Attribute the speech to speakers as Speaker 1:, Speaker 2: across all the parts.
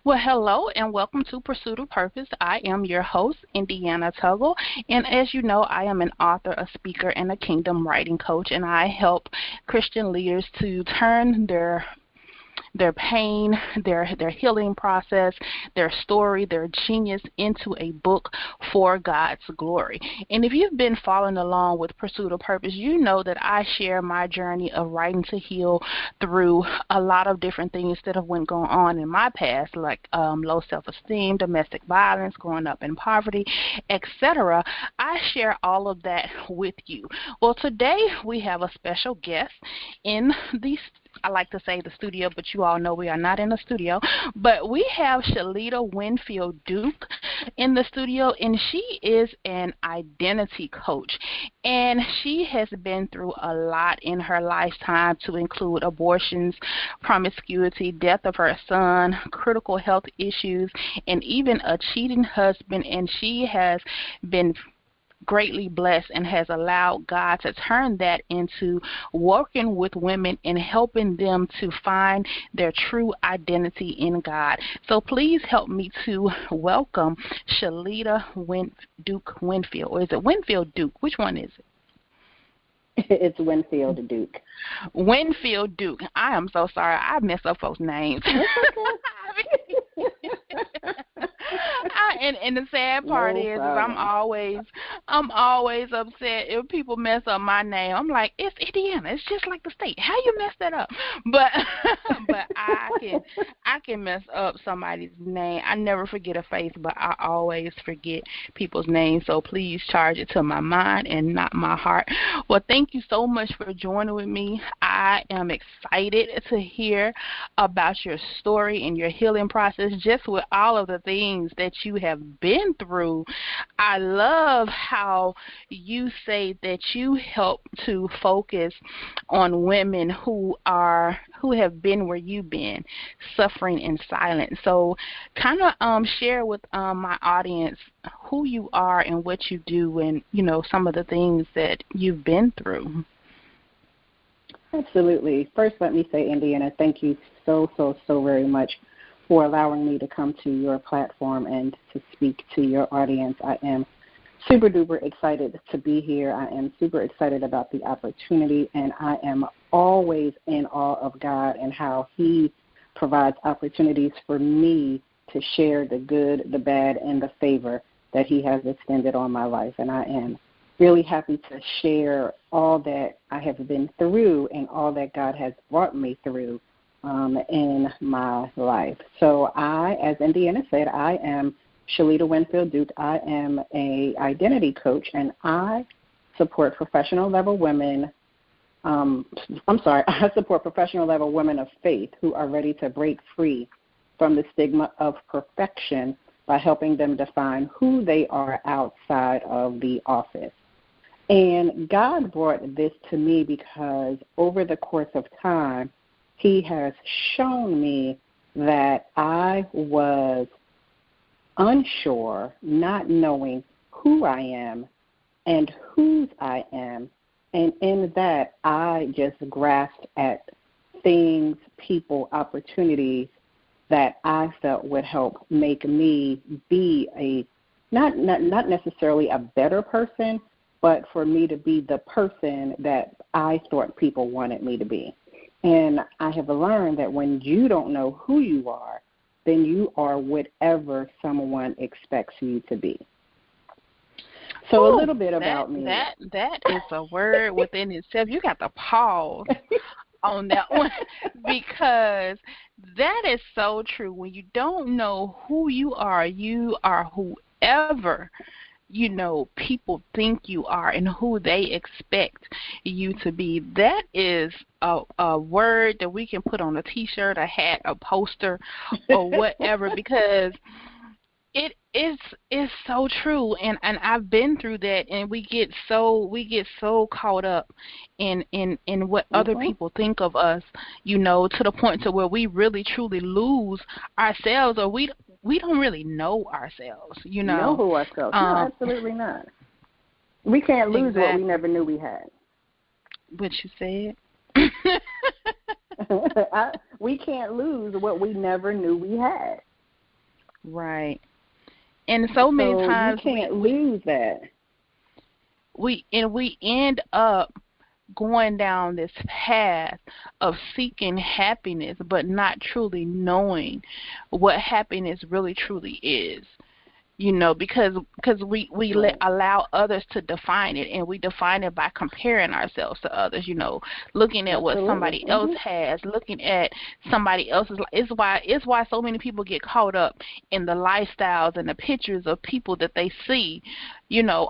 Speaker 1: Well, hello and welcome to Pursuit of Purpose. I am your host, Indiana Tuggle, and as you know, I am an author, a speaker, and a kingdom writing coach, and I help Christian leaders to turn their pain, their healing process, their story, their genius into a book for God's glory. And if you've been following along with Pursuit of Purpose, you know that I share my journey of writing to heal through a lot of different things that have been going on in my past, like low self-esteem, domestic violence, growing up in poverty, etc. I share all of that with you. Well, today we have a special guest in I like to say the studio, but you all know we are not in the studio. But we have Shelita Winfield-Duke in the studio, and she is an identity coach. And she has been through a lot in her lifetime, to include abortions, promiscuity, death of her son, critical health issues, and even a cheating husband. And she has been greatly blessed and has allowed God to turn that into working with women and helping them to find their true identity in God. So please help me to welcome Shelita Duke Winfield. Or is it Winfield-Duke? Which one is it?
Speaker 2: It's Winfield-Duke.
Speaker 1: Winfield-Duke. I am so sorry. I mess up folks' names. And the sad part is I'm always upset if people mess up my name. I'm like, it's Indiana. It's just like the state. How you mess that up? But I can mess up somebody's name. I never forget a face, but I always forget people's names. So please charge it to my mind and not my heart. Well, thank you so much for joining with me. I am excited to hear about your story and your healing process, just with all of the things that you have been through. I love how you say that you help to focus on women who have been where you've been, suffering in silence. So kind of share with my audience who you are and what you do, and some of the things that you've been through.
Speaker 2: Absolutely. First, let me say, Indiana, thank you so very much for allowing me to come to your platform and to speak to your audience. I am super duper excited to be here. I am super excited about the opportunity, and I am always in awe of God and how He provides opportunities for me to share the good, the bad, and the favor that He has extended on my life. And I am really happy to share all that I have been through and all that God has brought me through in my life. So as Indiana said, I am Shelita Winfield-Duke. I am an identity coach, and I support professional level women. I support professional level women of faith who are ready to break free from the stigma of perfection by helping them define who they are outside of the office. And God brought this to me because over the course of time, He has shown me that I was unsure, not knowing who I am and whose I am. And in that, I just grasped at things, people, opportunities that I felt would help make me be not necessarily a better person, but for me to be the person that I thought people wanted me to be. And I have learned that when you don't know who you are, then you are whatever someone expects you to be. So a little bit about me.
Speaker 1: That is a word within itself. You got to pause on that one, because that is so true. When you don't know who you are whoever people think you are and who they expect you to be. That is a word that we can put on a T-shirt, a hat, a poster, or whatever, because it's so true, and I've been through that, and we get so caught up in what other people think of us, to the point to where we really truly lose ourselves, or we don't really know ourselves,
Speaker 2: Know who ourselves? No, absolutely not. We can't lose what we never knew we had.
Speaker 1: What you said?
Speaker 2: We can't lose what we never knew we had.
Speaker 1: Right. And so many
Speaker 2: So you
Speaker 1: times
Speaker 2: can't lose that.
Speaker 1: we end up going down this path of seeking happiness but not truly knowing what happiness really truly is. Because
Speaker 2: Right.
Speaker 1: allow others to define it, and we define it by comparing ourselves to others, looking at what
Speaker 2: Absolutely.
Speaker 1: somebody else has, looking at somebody else's. It's why so many people get caught up in the lifestyles and the pictures of people that they see,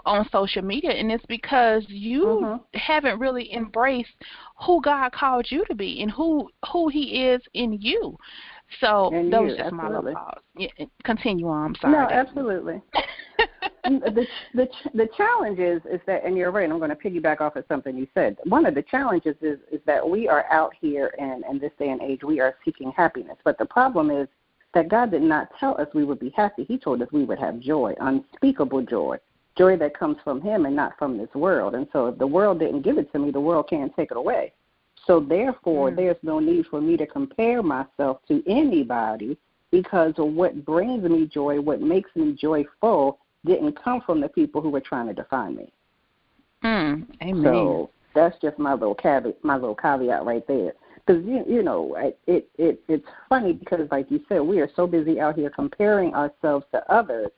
Speaker 1: on social media, and it's because you
Speaker 2: Mhm.
Speaker 1: haven't really embraced who God called you to be and who He is in you. So
Speaker 2: And
Speaker 1: that was
Speaker 2: you,
Speaker 1: just my little
Speaker 2: absolutely.
Speaker 1: pause. Yeah, continue on. I'm
Speaker 2: No,
Speaker 1: sorry.
Speaker 2: absolutely. The challenge is that, and you're right. I'm going to piggyback off of something you said. One of the challenges is that we are out here, and in this day and age, we are seeking happiness. But the problem is that God did not tell us we would be happy. He told us we would have joy, unspeakable joy, joy that comes from Him and not from this world. And so, if the world didn't give it to me, the world can't take it away. So therefore,
Speaker 1: Mm.
Speaker 2: there's no need for me to compare myself to anybody, because of what brings me joy, what makes me joyful, didn't come from the people who were trying to define me.
Speaker 1: Amen.
Speaker 2: So that's just my little caveat right there. Because it's funny because, like you said, we are so busy out here comparing ourselves to others,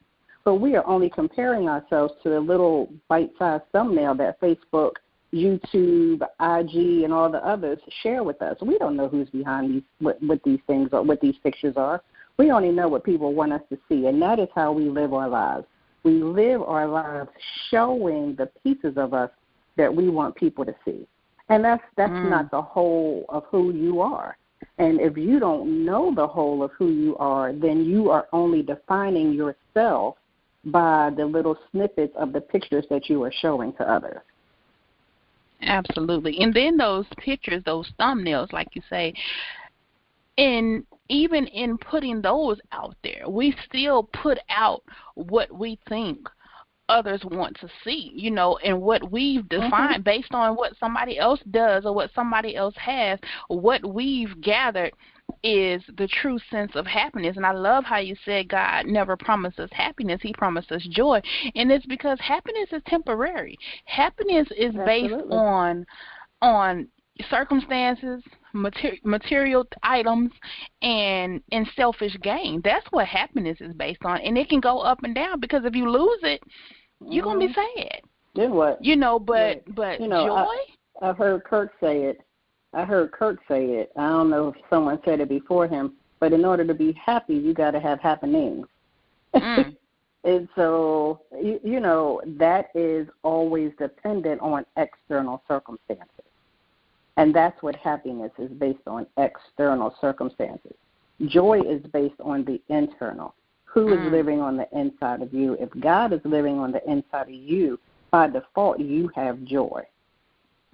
Speaker 2: but we are only comparing ourselves to a little bite-sized thumbnail that Facebook, YouTube, IG, and all the others share with us. We don't know who's behind what these things or what these pictures are. We only know what people want us to see, and that is how we live our lives. We live our lives showing the pieces of us that we want people to see. And that's
Speaker 1: Mm.
Speaker 2: not the whole of who you are. And if you don't know the whole of who you are, then you are only defining yourself by the little snippets of the pictures that you are showing to others.
Speaker 1: Absolutely. And then those pictures, those thumbnails, like you say, and even in putting those out there, we still put out what we think others want to see, and what we've
Speaker 2: Mhm.
Speaker 1: defined based on what somebody else does or what somebody else has, what we've gathered is the true sense of happiness. And I love how you said God never promised us happiness, He promised us joy. And it's because happiness is temporary. Happiness is based
Speaker 2: Absolutely.
Speaker 1: on circumstances, material items, and selfish gain. That's what happiness is based on, and it can go up and down because if you lose it, you're gonna be
Speaker 2: Mhm.
Speaker 1: sad.
Speaker 2: Then what?
Speaker 1: But
Speaker 2: Right.
Speaker 1: joy.
Speaker 2: I've heard Kirk say it. I heard Kirk say it. I don't know if someone said it before him, but in order to be happy, you got to have happenings.
Speaker 1: Mm,
Speaker 2: And so, that is always dependent on external circumstances. And that's what happiness is based on, external circumstances. Joy is based on the internal. Who is
Speaker 1: mm,
Speaker 2: living on the inside of you? If God is living on the inside of you, by default, you have joy.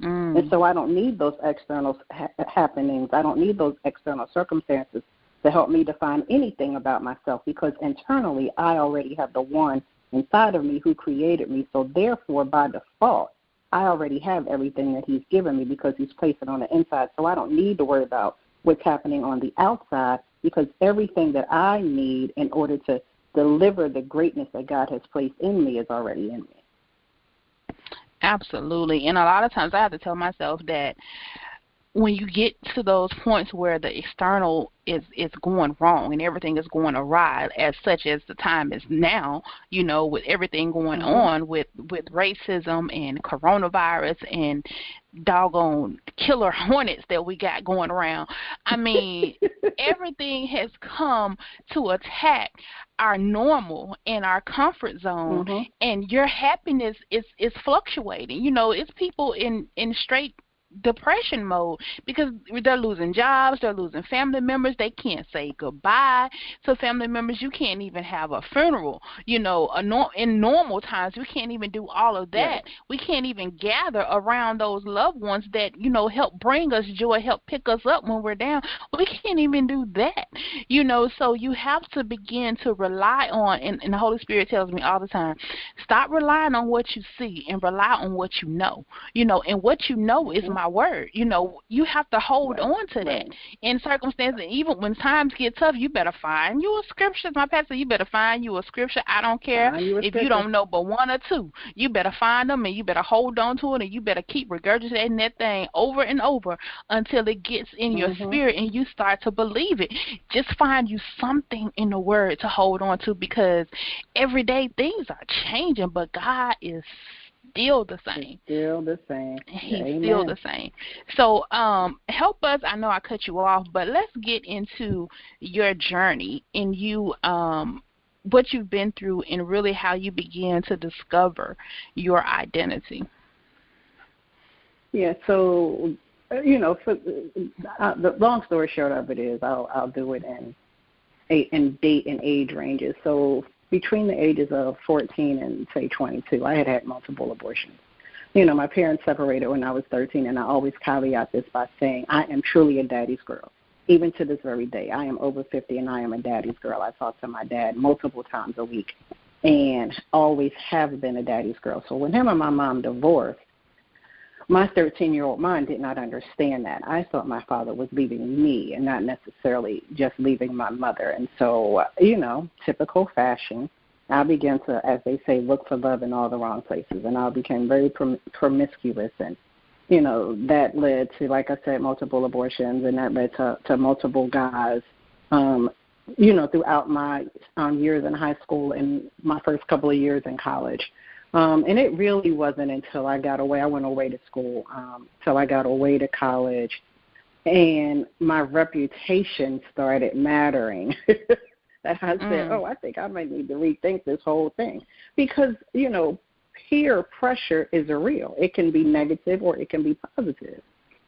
Speaker 2: And
Speaker 1: mm.
Speaker 2: so I don't need those external happenings. I don't need those external circumstances to help me define anything about myself, because internally I already have the one inside of me who created me. So therefore, by default, I already have everything that He's given me because He's placed it on the inside. So I don't need to worry about what's happening on the outside, because everything that I need in order to deliver the greatness that God has placed in me is already in me.
Speaker 1: Absolutely. And a lot of times I have to tell myself that when you get to those points where the external is going wrong and everything is going awry, as such as the time is now, with everything going
Speaker 2: Mhm.
Speaker 1: on with racism and coronavirus and doggone killer hornets that we got going around. I mean, everything has come to attack our normal and our comfort zone,
Speaker 2: Mhm.
Speaker 1: and your happiness is fluctuating. It's people in straight depression mode because they're losing jobs, they're losing family members, they can't say goodbye to family members. You can't even have a funeral. In normal times we can't even do all of that.
Speaker 2: Right.
Speaker 1: We can't even gather around those loved ones that help bring us joy, help pick us up when we're down. We can't even do that. So you have to begin to rely on, and the Holy Spirit tells me all the time, stop relying on what you see and rely on what you know. And what you know is
Speaker 2: Mhm.
Speaker 1: my my word. You have to hold on to that. In circumstances, even when times get tough, you better find you a scripture. My pastor, you better find you a scripture. I don't care if you don't know but one or two. You better find them, and you better hold on to it, and you better keep regurgitating that thing over and over until it gets in your spirit and you start to believe it. Just find you something in the word to hold on to, because every day things are changing, but God is still the same.
Speaker 2: Still the same.
Speaker 1: He's
Speaker 2: Amen.
Speaker 1: still the same. So help us. I know I cut you off, but let's get into your journey and what you've been through and really how you began to discover your identity.
Speaker 2: Yeah, so, the long story short of it is I'll do it in date and age ranges. So between the ages of 14 and, say, 22, I had multiple abortions. My parents separated when I was 13, and I always caveat this by saying I am truly a daddy's girl. Even to this very day, I am over 50, and I am a daddy's girl. I talk to my dad multiple times a week and always have been a daddy's girl. So when him and my mom divorced, my 13-year-old mind did not understand that. I thought my father was leaving me and not necessarily just leaving my mother. And so, typical fashion, I began to, as they say, look for love in all the wrong places. And I became very promiscuous. And, that led to, like I said, multiple abortions, and that led to multiple guys, throughout my years in high school and my first couple of years in college. And it really wasn't until I got away. I went away to school, till I got away to college, and my reputation started mattering. That I said, I think I might need to rethink this whole thing. Because, peer pressure is real. It can be negative or it can be positive.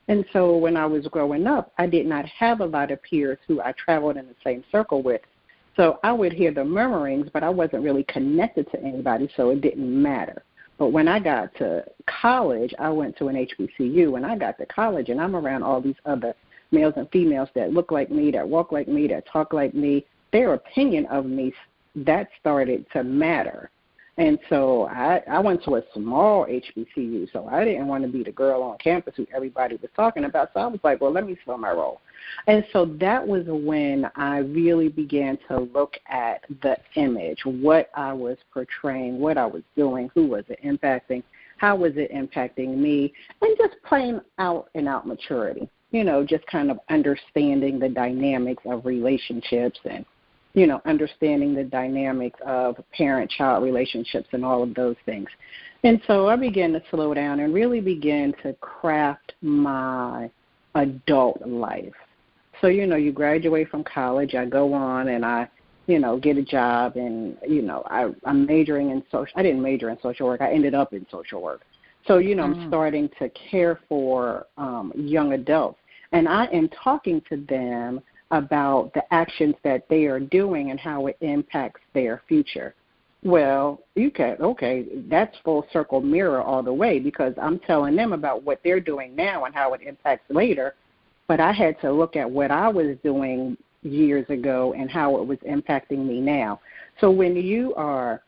Speaker 2: And so when I was growing up, I did not have a lot of peers who I traveled in the same circle with. So I would hear the murmurings, but I wasn't really connected to anybody, so it didn't matter. But when I got to college, I went to an HBCU. When I got to college, and I'm around all these other males and females that look like me, that walk like me, that talk like me, their opinion of me, that started to matter. And so I went to a small HBCU, so I didn't want to be the girl on campus who everybody was talking about. So I was like, well, let me fill my role. And so that was when I really began to look at the image, what I was portraying, what I was doing, who was it impacting, how was it impacting me, and just plain out and out maturity, just kind of understanding the dynamics of relationships and, understanding the dynamics of parent-child relationships and all of those things. And so I began to slow down and really begin to craft my adult life. So, you graduate from college, I go on and I, get a job, and, I'm majoring in I didn't major in social work. I ended up in social work. So, I'm starting to care for young adults, and I am talking to them about the actions that they are doing and how it impacts their future. Well, that's full circle mirror all the way, because I'm telling them about what they're doing now and how it impacts later. But I had to look at what I was doing years ago and how it was impacting me now. So when you are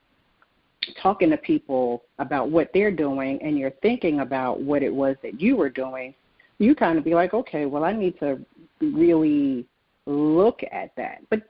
Speaker 2: talking to people about what they're doing and you're thinking about what it was that you were doing, you kind of be like, okay, well, I need to really look at that. But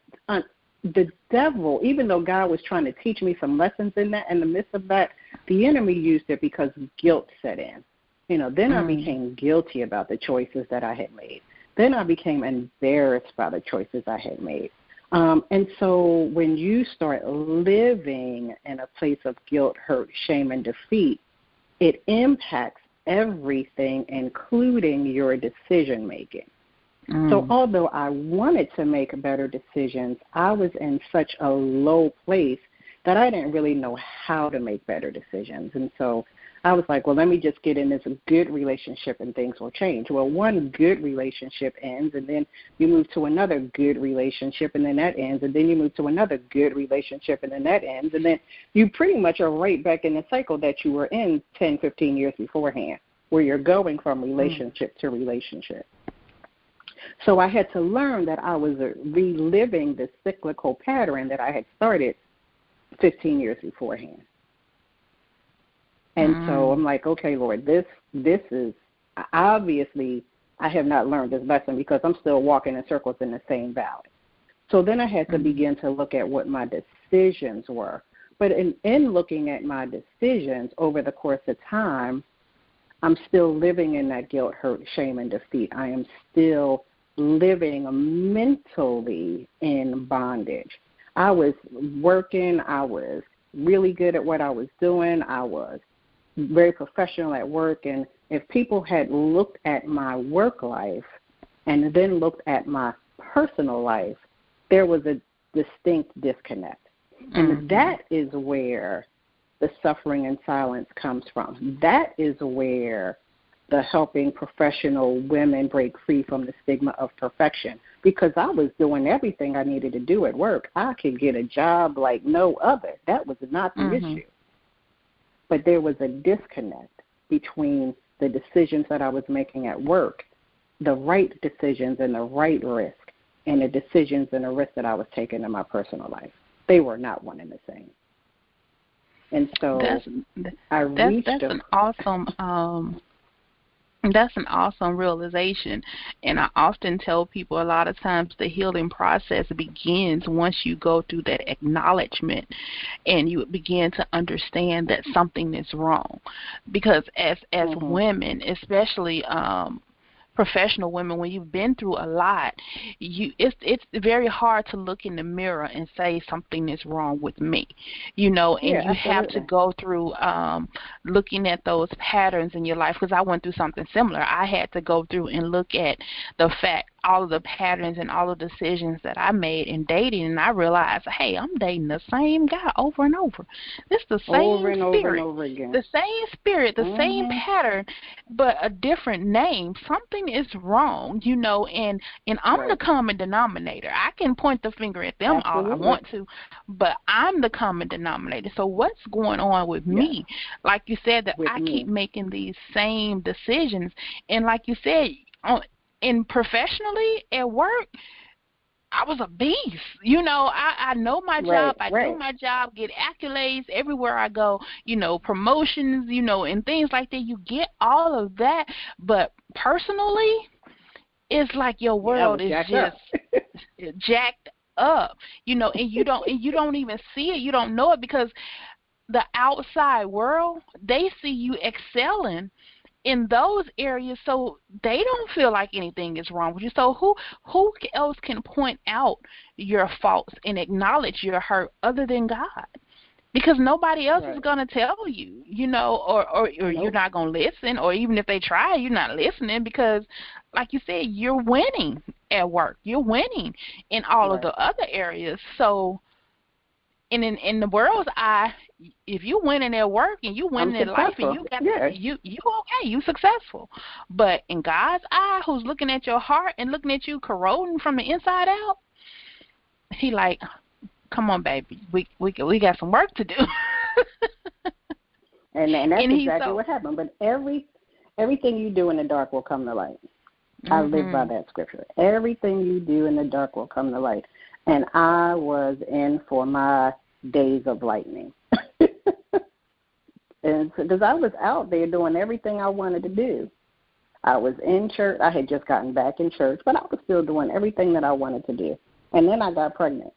Speaker 2: the devil, even though God was trying to teach me some lessons in that, in the midst of that, the enemy used it because guilt set in. Then I became guilty about the choices that I had made. Then I became embarrassed by the choices I had made. And so when you start living in a place of guilt, hurt, shame, and defeat, it impacts everything, including your decision making. So although I wanted to make better decisions, I was in such a low place that I didn't really know how to make better decisions. And so I was like, well, let me just get in this good relationship and things will change. Well, one good relationship ends, and then you move to another good relationship, and then that ends, and then you move to another good relationship, and then that ends, and then you pretty much are right back in the cycle that you were in 10, 15 years beforehand, where you're going from relationship to relationship. So I had to learn that I was reliving the cyclical pattern that I had started 15 years beforehand. And so I'm like, okay, Lord, this is obviously I have not learned this lesson because I'm still walking in circles in the same valley. So then I had to begin to look at what my decisions were. But in looking at my decisions over the course of time, I'm still living in that guilt, hurt, shame, and defeat. I am still living mentally in bondage. I was working. I was really good at what I was doing. I was very professional at work. And if people had looked at my work life and then looked at my personal life, there was a distinct disconnect. And that is where the suffering in silence comes from. That is where the helping professional women break free from the stigma of perfection. Because I was doing everything I needed to do at work. I could get a job like no other. That was not the issue. But there was a disconnect between the decisions that I was making at work, the right decisions and the right risk, and the decisions and the risks that I was taking in my personal life. They were not one and the same. And so that's
Speaker 1: an awesome realization. And I often tell people a lot of times the healing process begins once you go through that acknowledgement and you begin to understand that something is wrong. Because as women, especially professional women, when you've been through a lot, it's very hard to look in the mirror and say something is wrong with me, and you absolutely have to go through looking at those patterns in your life, because I went through something similar. I had to go through and look at the fact, all of the patterns and all of the decisions that I made in dating, and I realized, hey, I'm dating the same guy over and over. It's the same
Speaker 2: over and
Speaker 1: spirit,
Speaker 2: over and over again.
Speaker 1: The same spirit, the same pattern, but a different name. Something is wrong, and I'm the common denominator. I can point the finger at them all I want to, but I'm the common denominator. So what's going on with me? Like you said, that I keep making these same decisions, and like you said, and professionally at work, I was a beast. I know my job. I do my job, get accolades everywhere I go, promotions, and things like that. You get all of that. But personally, it's like your world is just jacked up, and you don't even see it. You don't know it, because the outside world, they see you excelling in those areas, so they don't feel like anything is wrong with you. So who else can point out your faults and acknowledge your hurt other than God? Because nobody else is going to tell you, or you're not going to listen, or even if they try, you're not listening, because like you said, you're winning at work. You're winning in all of the other areas. So in the world's eye, if you winning at work and you winning in life and you got you okay, you successful. But in God's eye, who's looking at your heart and looking at you corroding from the inside out, he like, come on, baby, we got some work to do.
Speaker 2: and that's exactly what happened. But everything you do in the dark will come to light. I live by that scripture. Everything you do in the dark will come to light. And I was in for my days of lightning. And because I was out there doing everything I wanted to do. I was in church. I had just gotten back in church, but I was still doing everything that I wanted to do. And then I got pregnant.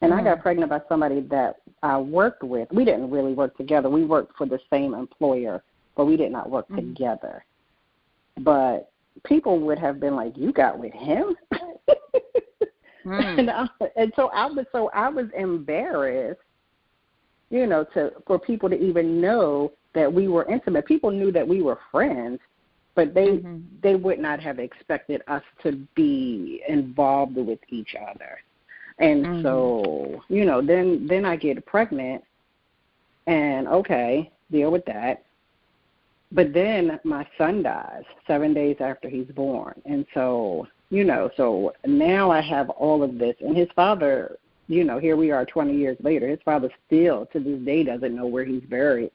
Speaker 2: And I got pregnant by somebody that I worked with. We didn't really work together. We worked for the same employer, but we did not work together. But people would have been like, you got with him? And so I was embarrassed, for people to even know that we were intimate. People knew that we were friends, but they would not have expected us to be involved with each other. And so, then I get pregnant, and okay, deal with that. But then my son dies 7 days after he's born. And so, so now I have all of this. And his father, here we are 20 years later, his father still to this day doesn't know where he's buried.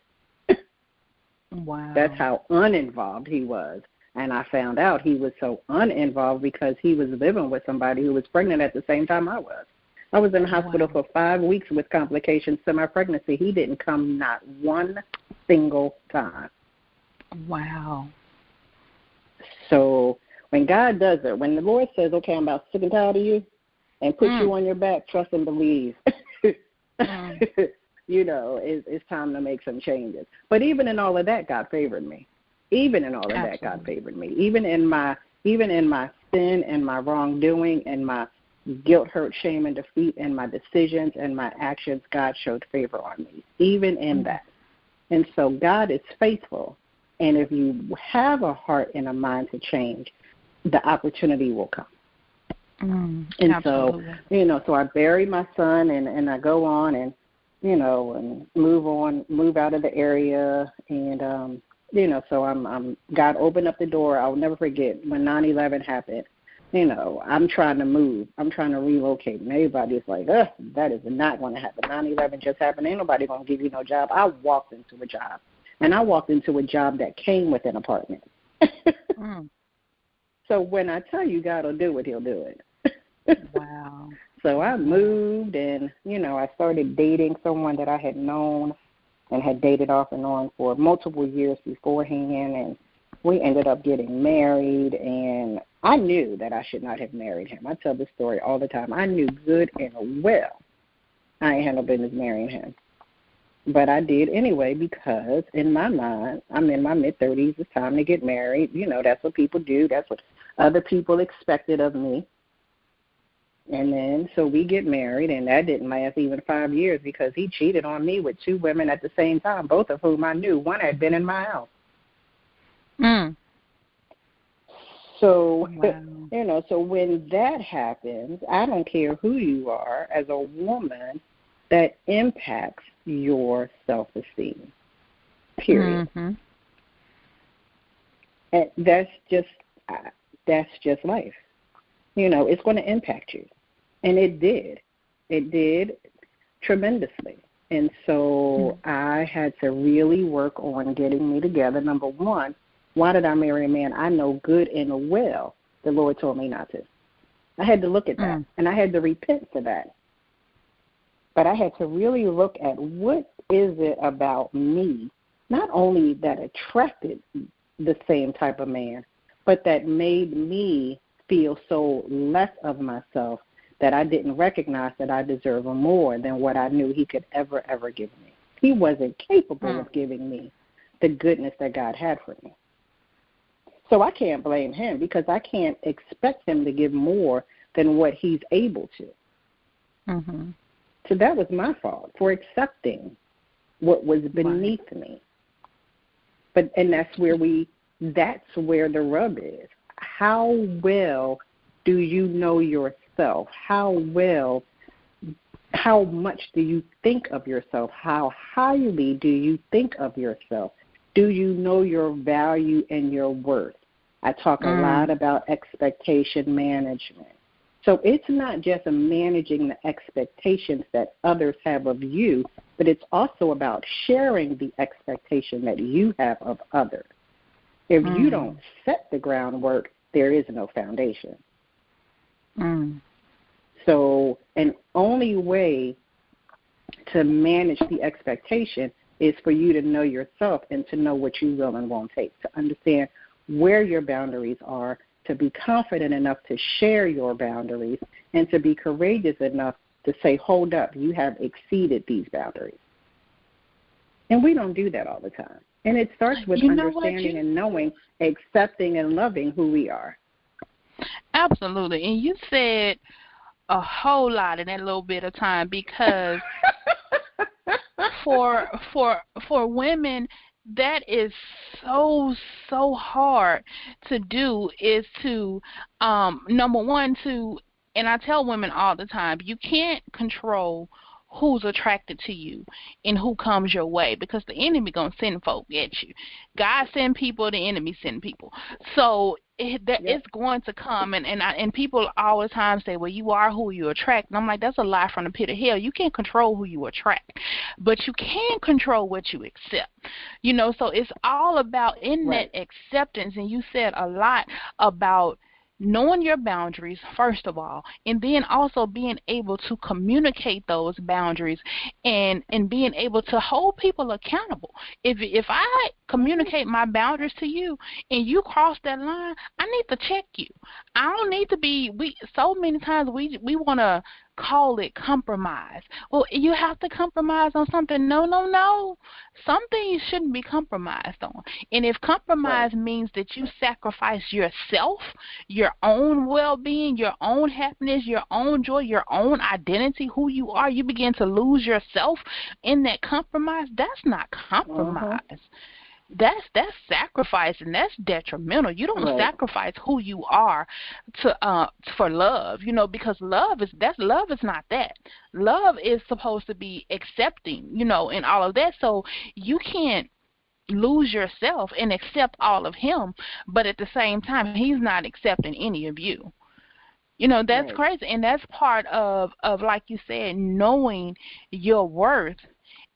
Speaker 1: Wow.
Speaker 2: That's how uninvolved he was. And I found out he was so uninvolved because he was living with somebody who was pregnant at the same time I was. I was in the hospital for 5 weeks with complications to my pregnancy. He didn't come not one single time.
Speaker 1: Wow.
Speaker 2: So when God does it, when the Lord says, okay, I'm about sick and tired of you, and put you on your back, trust and believe, it's time to make some changes. But even in all of that, God favored me. Even in all of that, God favored me. Even in my sin and my wrongdoing and my guilt, hurt, shame, and defeat and my decisions and my actions, God showed favor on me, even in that. And so God is faithful. And if you have a heart and a mind to change, the opportunity will come. And
Speaker 1: absolutely.
Speaker 2: so, so I bury my son and I go on and, and move out of the area. And, so I'm God opened up the door. I'll never forget when 9/11 happened. I'm trying to move. I'm trying to relocate. And everybody's like, that is not going to happen. 9/11 just happened. Ain't nobody going to give you no job. I walked into a job. And I walked into a job that came with an apartment. So when I tell you God will do it, he'll do it.
Speaker 1: Wow.
Speaker 2: So I moved and, I started dating someone that I had known and had dated off and on for multiple years beforehand. And we ended up getting married. And I knew that I should not have married him. I tell this story all the time. I knew good and well I ain't had no business marrying him. But I did anyway because in my mind, I'm in my mid-30s. It's time to get married. That's what people do. That's what other people expected of me. And then so we get married, and that didn't last even 5 years because he cheated on me with 2 women at the same time, both of whom I knew. One had been in my house. So,
Speaker 1: wow.
Speaker 2: So when that happens, I don't care who you are, as a woman, that impacts your self-esteem, period. And that's just life. It's going to impact you. And it did. It did tremendously. And so I had to really work on getting me together. Number one, why did I marry a man I know good and well the Lord told me not to? I had to look at that, and I had to repent for that. But I had to really look at what is it about me, not only that attracted the same type of man, but that made me feel so less of myself that I didn't recognize that I deserve more than what I knew he could ever give me. He wasn't capable of giving me the goodness that God had for me. So I can't blame him because I can't expect him to give more than what he's able to. So that was my fault for accepting what was beneath me. And that's where the rub is. How well do you know yourself? How much do you think of yourself? How highly do you think of yourself? Do you know your value and your worth? I talk a lot about expectation management. So it's not just managing the expectations that others have of you, but it's also about sharing the expectation that you have of others. If you don't set the groundwork, there is no foundation. So an only way to manage the expectation is for you to know yourself and to know what you will and won't take, to understand where your boundaries are, to be confident enough to share your boundaries, and to be courageous enough to say, hold up, you have exceeded these boundaries. And we don't do that all the time. And it starts with understanding and knowing, accepting and loving who we are.
Speaker 1: Absolutely. And you said a whole lot in that little bit of time because for women, that is so hard to do, is to number one, and I tell women all the time, you can't control who's attracted to you and who comes your way because the enemy gonna send folk at you. God send people, the enemy send people. So it's going to come, and people all the time say, well, you are who you attract. And I'm like, that's a lie from the pit of hell. You can't control who you attract, but you can control what you accept. So it's all about that acceptance. And you said a lot about knowing your boundaries, first of all, and then also being able to communicate those boundaries and being able to hold people accountable. If I communicate my boundaries to you and you cross that line, I need to check you. I don't need to be, so many times we want to call it compromise. Well, you have to compromise on something. No, no, no. Some things shouldn't be compromised on. And if compromise means that you sacrifice yourself, your own well-being, your own happiness, your own joy, your own identity, who you are, you begin to lose yourself in that compromise, that's not compromise. That's sacrifice, and that's detrimental. You don't sacrifice who you are for love, because love is not that. Love is supposed to be accepting, and all of that. So you can't lose yourself and accept all of him, but at the same time he's not accepting any of you. That's crazy, and that's part of like you said, knowing your worth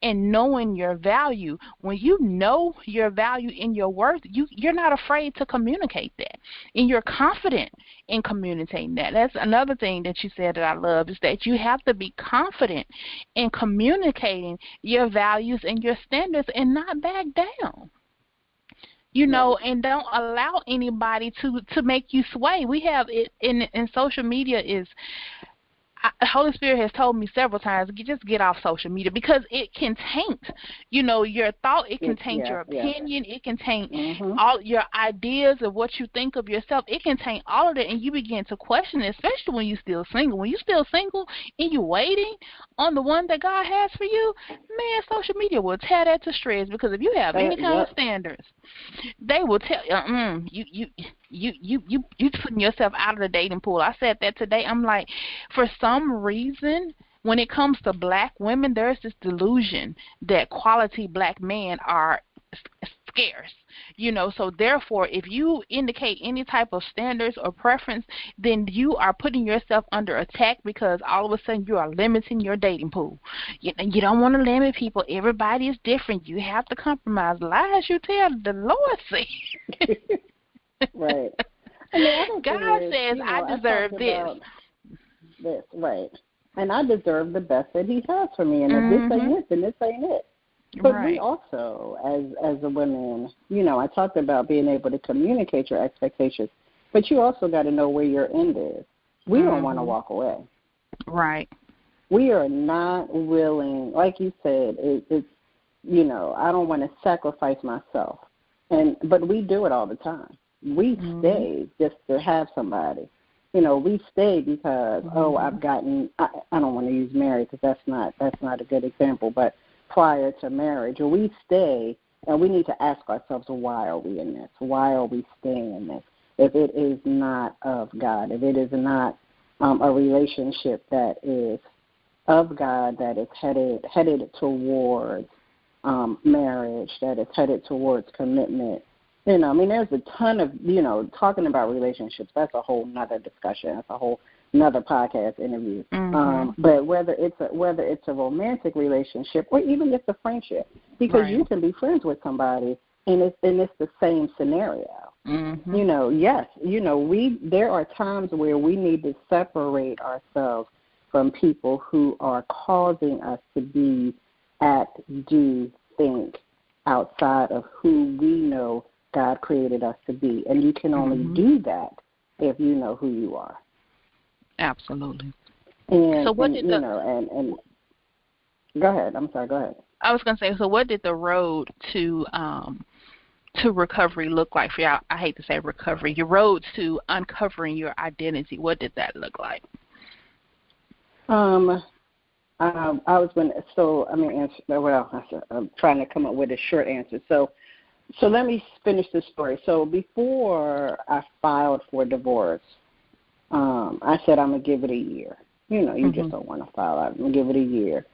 Speaker 1: and knowing your value. When you know your value and your worth, you're not afraid to communicate that, and you're confident in communicating that. That's another thing that you said that I love, is that you have to be confident in communicating your values and your standards and not back down. And don't allow anybody to make you sway. We have it in social media is, Holy Spirit has told me several times, just get off social media, because it can taint, your thought. It can taint your opinion. It can taint all your ideas of what you think of yourself. It can taint all of that, and you begin to question it, especially when you're still single. When you're still single and you're waiting on the one that God has for you, man, social media will tear that to shreds, because if you have any kind of standards, they will tell you putting yourself out of the dating pool. I said that today. I'm like, for some reason, when it comes to black women, there's this delusion that quality black men are scarce. So therefore, if you indicate any type of standards or preference, then you are putting yourself under attack, because all of a sudden you are limiting your dating pool. You don't want to limit people. Everybody is different. You have to compromise. Lies you tell, the Lord says.
Speaker 2: Right. I mean, I don't
Speaker 1: God says, I deserve
Speaker 2: this. Right. And I deserve the best that he has for me. And if this ain't it, then this ain't it. But we also, as a women, I talked about being able to communicate your expectations, but you also got to know where your end is. We don't want to walk away.
Speaker 1: Right.
Speaker 2: We are not willing, like you said, it's, I don't want to sacrifice myself. But we do it all the time. We stay just to have somebody. We stay because, I've gotten, I don't want to use married, because that's not a good example, but prior to marriage, or we stay, and we need to ask ourselves, why are we in this? Why are we staying in this? If it is not of God, if it is not a relationship that is of God, that is headed towards marriage, that is headed towards commitment. There's a ton of, talking about relationships, that's a whole nother discussion. That's a whole nother podcast interview. But whether it's a romantic relationship or even just a friendship, because you can be friends with somebody and it's the same scenario. Yes, there are times where we need to separate ourselves from people who are causing us to act, do, think outside of who we know God created us to be. And you can only do that if you know who you are.
Speaker 1: Absolutely.
Speaker 2: And,
Speaker 1: so what
Speaker 2: and,
Speaker 1: did
Speaker 2: and go ahead. I'm sorry, go ahead.
Speaker 1: I was going to say, so what did the road to recovery look like for you? I hate to say recovery. Your road to uncovering your identity, what did that look like?
Speaker 2: I was going to, so I mean, I'm trying to come up with a short answer. So let me finish this story. So before I filed for divorce, I said I'm going to give it a year. You just don't want to file out. I'm going to give it a year.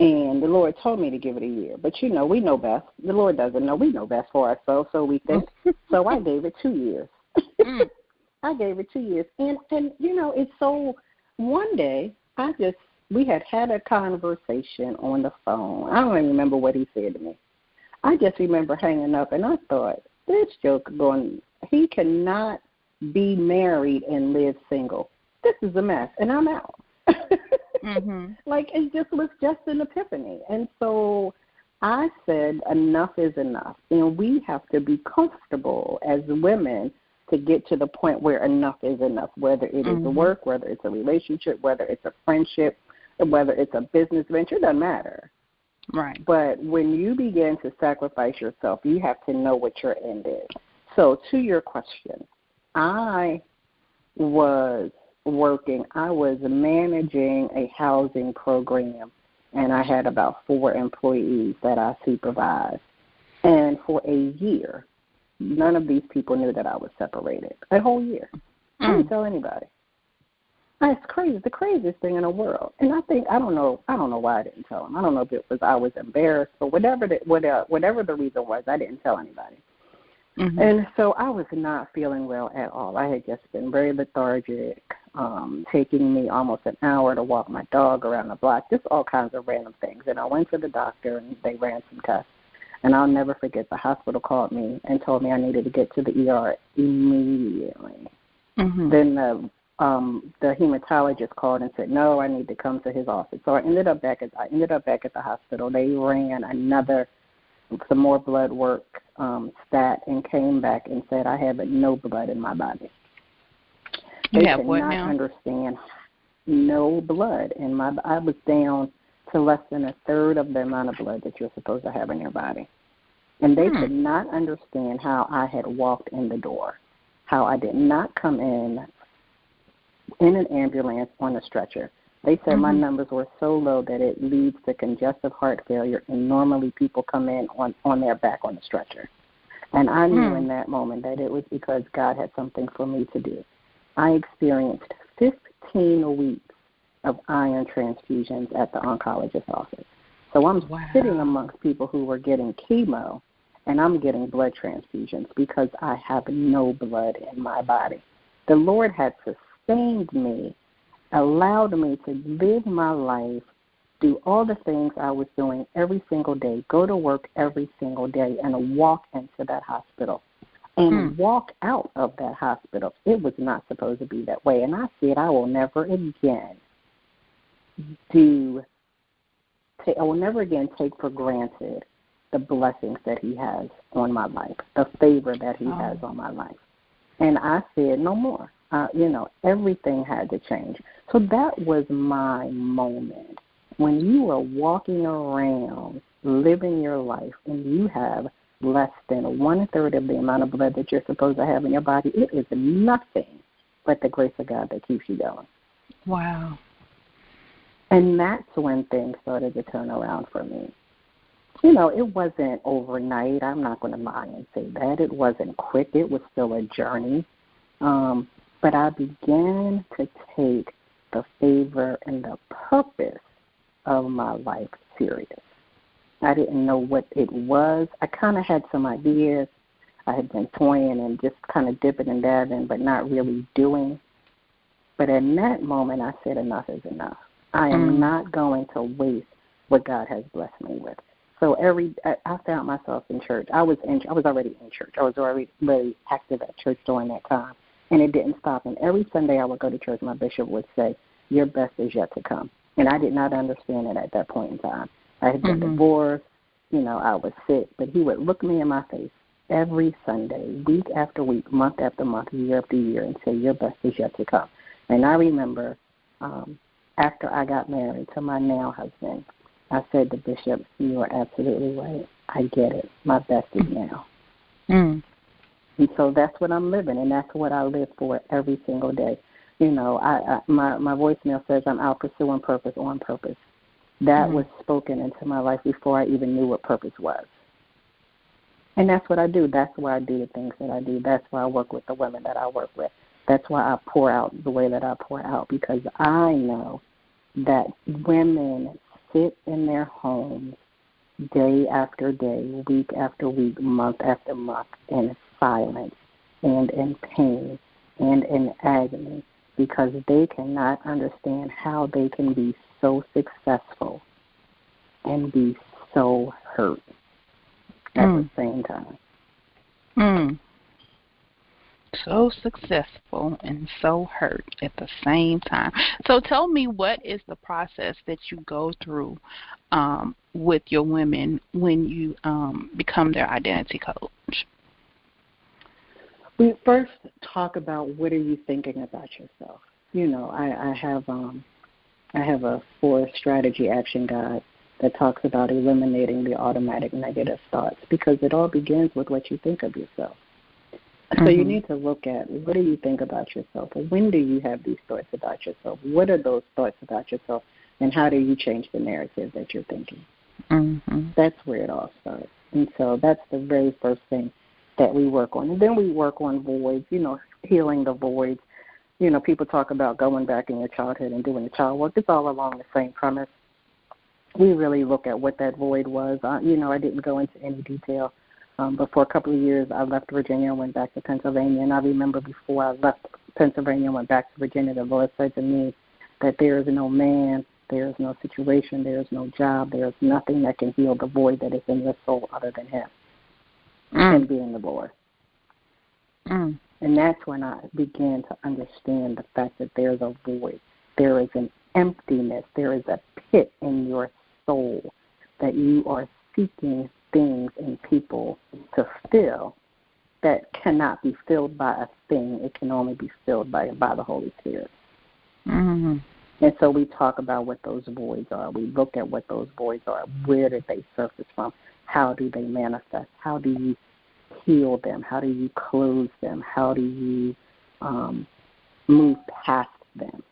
Speaker 2: And the Lord told me to give it a year. But, we know best. The Lord doesn't know. We know best for ourselves, so we think. So I gave it 2 years. I gave it 2 years. And it's so, one day, we had a conversation on the phone. I don't even remember what he said to me. I just remember hanging up, and I thought, this joke he cannot be married and live single. This is a mess, and I'm out. Like, it just was just an epiphany. And so I said, enough is enough. And we have to be comfortable as women to get to the point where enough is enough, whether it is work, whether it's a relationship, whether it's a friendship, whether it's a business venture, it doesn't matter.
Speaker 1: Right.
Speaker 2: But when you begin to sacrifice yourself, you have to know what your end is. So to your question, I was working. I was managing a housing program, and I had about 4 employees that I supervised. And for a year, none of these people knew that I was separated. A whole year. I didn't tell anybody. It's crazy, the craziest thing in the world. And I don't know why I didn't tell them. I don't know if it was I was embarrassed or whatever the reason was. I didn't tell anybody. And so I was not feeling well at all. I had just been very lethargic, taking me almost an hour to walk my dog around the block, just all kinds of random things. And I went to the doctor, and they ran some tests. And I'll never forget, the hospital called me and told me I needed to get to the ER immediately. Then the hematologist called and said, no, I need to come to his office. So I ended up back at the hospital. They ran some more blood work, stat, and came back and said I have no blood in my body. They could not understand no blood in my body. I was down to less than a third of the amount of blood that you're supposed to have in your body. And they could not understand how I had walked in the door, how I did not come in an ambulance on a stretcher. They said my numbers were so low that it leads to congestive heart failure, and normally people come in on their back on a stretcher. And I knew in that moment that it was because God had something for me to do. I experienced 15 weeks of iron transfusions at the oncologist's office. So I'm sitting amongst people who were getting chemo, and I'm getting blood transfusions because I have no blood in my body. The Lord had sustained me, allowed me to live my life, do all the things I was doing every single day, go to work every single day, and walk into that hospital and walk out of that hospital. It was not supposed to be that way. And I said, I will never again take for granted the blessings that he has on my life, the favor that he has on my life. And I said, no more. Everything had to change. So that was my moment. When you are walking around, living your life, and you have less than 1/3 of the amount of blood that you're supposed to have in your body, it is nothing but the grace of God that keeps you going.
Speaker 1: Wow.
Speaker 2: And that's when things started to turn around for me. It wasn't overnight. I'm not going to lie and say that. It wasn't quick. It was still a journey. But I began to take the favor and the purpose of my life serious. I didn't know what it was. I kind of had some ideas. I had been toying and just kind of dipping and dabbing, but not really doing. But in that moment, I said enough is enough. I am not going to waste what God has blessed me with. So I found myself in church. I was already in church. I was already really active at church during that time, and it didn't stop. And every Sunday I would go to church. My bishop would say, "Your best is yet to come." And I did not understand it at that point in time. I had been divorced. I was sick, but he would look me in my face every Sunday, week after week, month after month, year after year, and say, "Your best is yet to come." And I remember after I got married to my now husband, I said to Bishop, "You are absolutely right. I get it. My best is now." And so that's what I'm living, and that's what I live for every single day. My voicemail says I'm out pursuing purpose on purpose. That was spoken into my life before I even knew what purpose was. And that's what I do. That's why I do the things that I do. That's why I work with the women that I work with. That's why I pour out the way that I pour out, because I know that women sit in their homes day after day, week after week, month after month in silence and in pain and in agony, because they cannot understand how they can be so successful and be so hurt at the same time.
Speaker 1: So successful and so hurt at the same time. So tell me, what is the process that you go through with your women when you become their identity coach?
Speaker 2: We first talk about what are you thinking about yourself. I have a 4-strategy action guide that talks about eliminating the automatic negative thoughts, because it all begins with what you think of yourself. So you need to look at, what do you think about yourself? When do you have these thoughts about yourself? What are those thoughts about yourself? And how do you change the narrative that you're thinking? That's where it all starts. And so that's the very first thing that we work on. And then we work on voids, healing the voids. People talk about going back in your childhood and doing the child work. It's all along the same premise. We really look at what that void was. I didn't go into any detail. But for a couple of years, I left Virginia and went back to Pennsylvania. And I remember before I left Pennsylvania and went back to Virginia, the Lord said to me that there is no man, there is no situation, there is no job, there is nothing that can heal the void that is in your soul other than Him and being the Lord. And that's when I began to understand the fact that there's a void. There is an emptiness. There is a pit in your soul that you are seeking things and people to fill that cannot be filled by a thing. It can only be filled by the Holy Spirit. And so we talk about what those voids are. We look at what those voids are. Where did they surface from? How do they manifest? How do you heal them? How do you close them? How do you move past them?